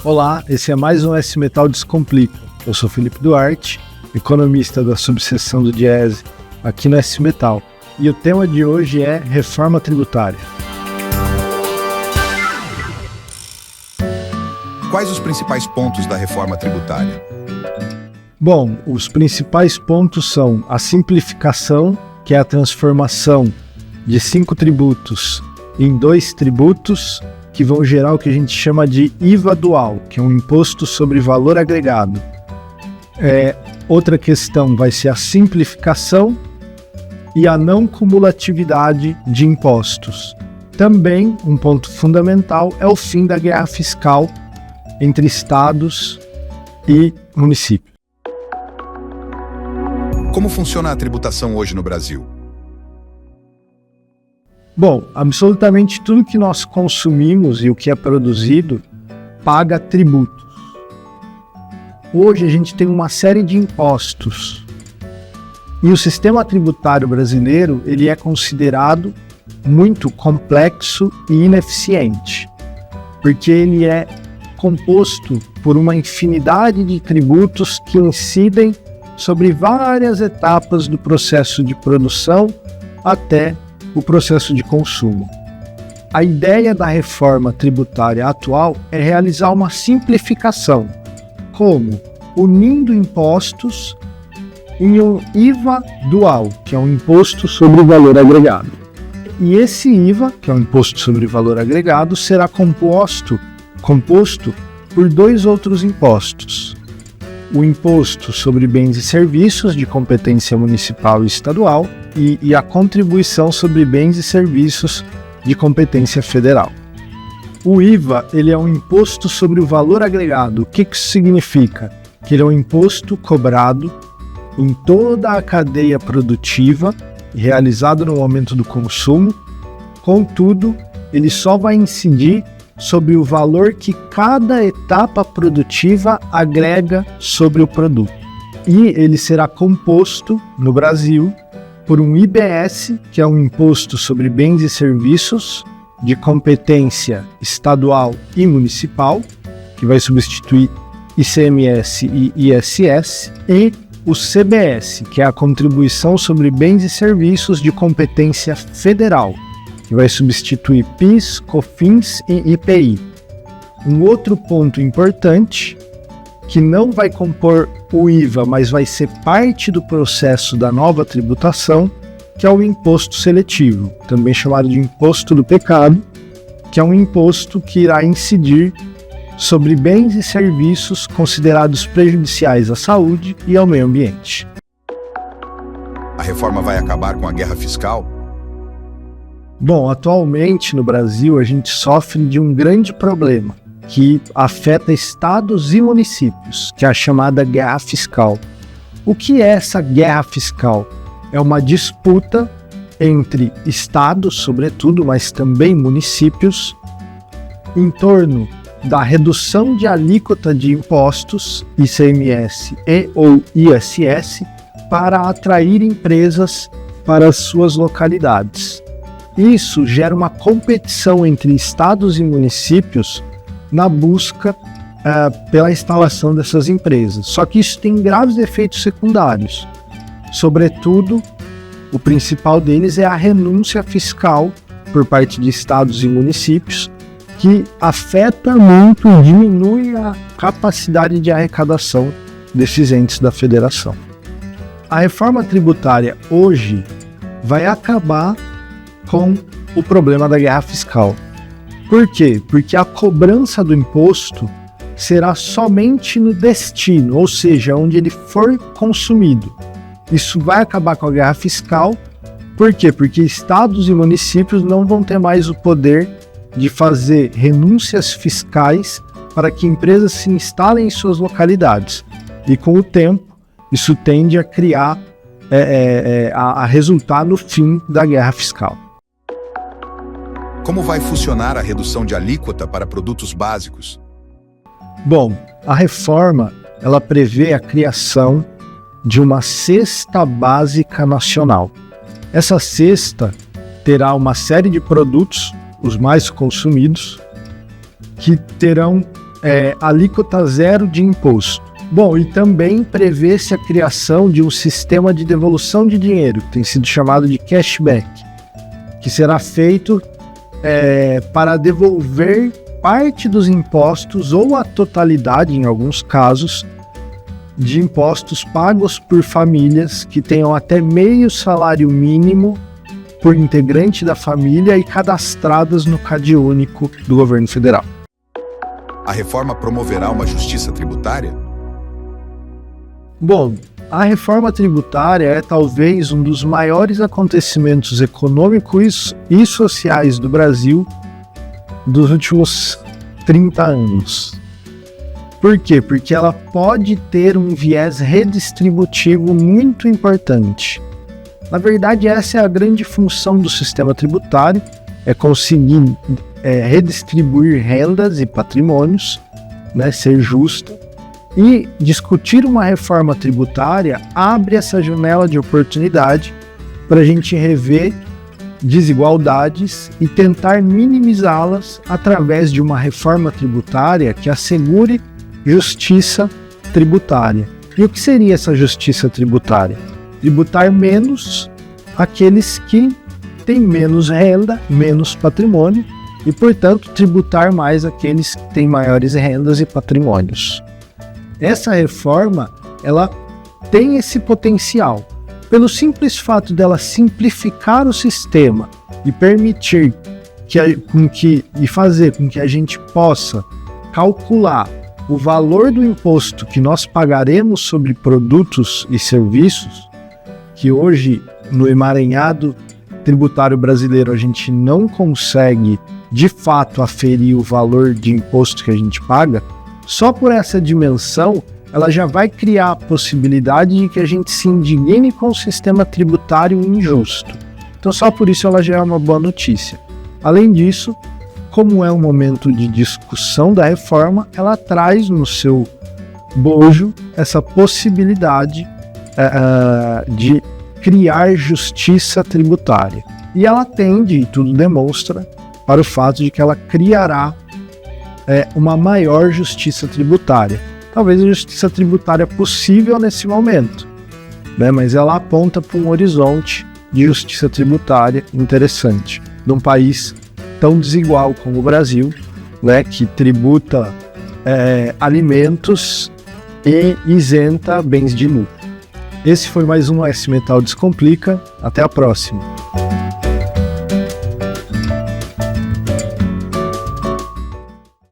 Olá, esse é mais um S-Metal Descomplica. Eu sou Felipe Duarte, economista da subseção do Diese aqui no S-Metal. E o tema de hoje é reforma tributária. Quais os principais pontos da reforma tributária? Bom, os principais pontos são a simplificação, que é a transformação de 5 tributos em 2 tributos, que vão gerar o que a gente chama de IVA dual, que é um imposto sobre valor agregado. Outra questão vai ser a simplificação e a não cumulatividade de impostos. Também, um ponto fundamental é o fim da guerra fiscal entre estados e municípios. Como funciona a tributação hoje no Brasil? Bom, absolutamente tudo que nós consumimos e o que é produzido paga tributos. Hoje a gente tem uma série de impostos e o sistema tributário brasileiro ele é considerado muito complexo e ineficiente, porque ele é composto por uma infinidade de tributos que incidem sobre várias etapas do processo de produção até o processo de consumo. A ideia da reforma tributária atual é realizar uma simplificação, como unindo impostos em um IVA dual, que é um imposto sobre valor agregado. E esse IVA, que é um imposto sobre valor agregado, será composto por 2 outros impostos. O imposto sobre bens e serviços de competência municipal e estadual e a contribuição sobre bens e serviços de competência federal. O IVA ele é um imposto sobre o valor agregado. O que isso significa? Que ele é um imposto cobrado em toda a cadeia produtiva, realizado no momento do consumo, contudo, ele só vai incidir sobre o valor que cada etapa produtiva agrega sobre o produto. E ele será composto, no Brasil, por um IBS, que é um imposto sobre bens e serviços de competência estadual e municipal, que vai substituir ICMS e ISS, e o CBS, que é a contribuição sobre bens e serviços de competência federal, que vai substituir PIS, COFINS e IPI. Um outro ponto importante, que não vai compor o IVA, mas vai ser parte do processo da nova tributação, que é o imposto seletivo, também chamado de imposto do pecado, que é um imposto que irá incidir sobre bens e serviços considerados prejudiciais à saúde e ao meio ambiente. A reforma vai acabar com a guerra fiscal? Bom, atualmente no Brasil a gente sofre de um grande problema que afeta estados e municípios, que é a chamada guerra fiscal. O que é essa guerra fiscal? É uma disputa entre estados, sobretudo, mas também municípios, em torno da redução de alíquota de impostos, ICMS e ou ISS, para atrair empresas para as suas localidades. Isso gera uma competição entre estados e municípios na busca pela instalação dessas empresas. Só que isso tem graves efeitos secundários. Sobretudo, o principal deles é a renúncia fiscal por parte de estados e municípios, que afeta muito e diminui a capacidade de arrecadação desses entes da federação. A reforma tributária hoje vai acabar com o problema da guerra fiscal. Por quê? Porque a cobrança do imposto será somente no destino, ou seja, onde ele for consumido. Isso vai acabar com a guerra fiscal. Por quê? Porque estados e municípios não vão ter mais o poder de fazer renúncias fiscais para que empresas se instalem em suas localidades. E com o tempo, isso tende a criar, a resultar no fim da guerra fiscal. Como vai funcionar a redução de alíquota para produtos básicos? Bom, a reforma ela prevê a criação de uma cesta básica nacional. Essa cesta terá uma série de produtos, os mais consumidos, que terão alíquota zero de imposto. Bom, e também prevê-se a criação de um sistema de devolução de dinheiro, que tem sido chamado de cashback, que será feito para devolver parte dos impostos ou a totalidade, em alguns casos, de impostos pagos por famílias que tenham até meio salário mínimo por integrante da família e cadastradas no CadÚnico do governo federal. A reforma promoverá uma justiça tributária? Bom, a reforma tributária é talvez um dos maiores acontecimentos econômicos e sociais do Brasil dos últimos 30 anos. Por quê? Porque ela pode ter um viés redistributivo muito importante. Na verdade, essa é a grande função do sistema tributário, é conseguir redistribuir rendas e patrimônios, né, ser justa. E discutir uma reforma tributária abre essa janela de oportunidade para a gente rever desigualdades e tentar minimizá-las através de uma reforma tributária que assegure justiça tributária. E o que seria essa justiça tributária? Tributar menos aqueles que têm menos renda, menos patrimônio, e, portanto, tributar mais aqueles que têm maiores rendas e patrimônios. Essa reforma, ela tem esse potencial. Pelo simples fato dela simplificar o sistema e permitir fazer com que a gente possa calcular o valor do imposto que nós pagaremos sobre produtos e serviços, que hoje, no emaranhado tributário brasileiro, a gente não consegue, de fato, aferir o valor de imposto que a gente paga. Só por essa dimensão, ela já vai criar a possibilidade de que a gente se indigne com o sistema tributário injusto. Então, só por isso ela já é uma boa notícia. Além disso, como é um momento de discussão da reforma, ela traz no seu bojo essa possibilidade de criar justiça tributária. E ela tende, e tudo demonstra, para o fato de que ela criará uma maior justiça tributária. Talvez a justiça tributária possível nesse momento, né? Mas ela aponta para um horizonte de justiça tributária interessante, num país tão desigual como o Brasil, né? Que tributa alimentos e isenta bens de luxo. Esse foi mais um S Metal Descomplica. Até a próxima.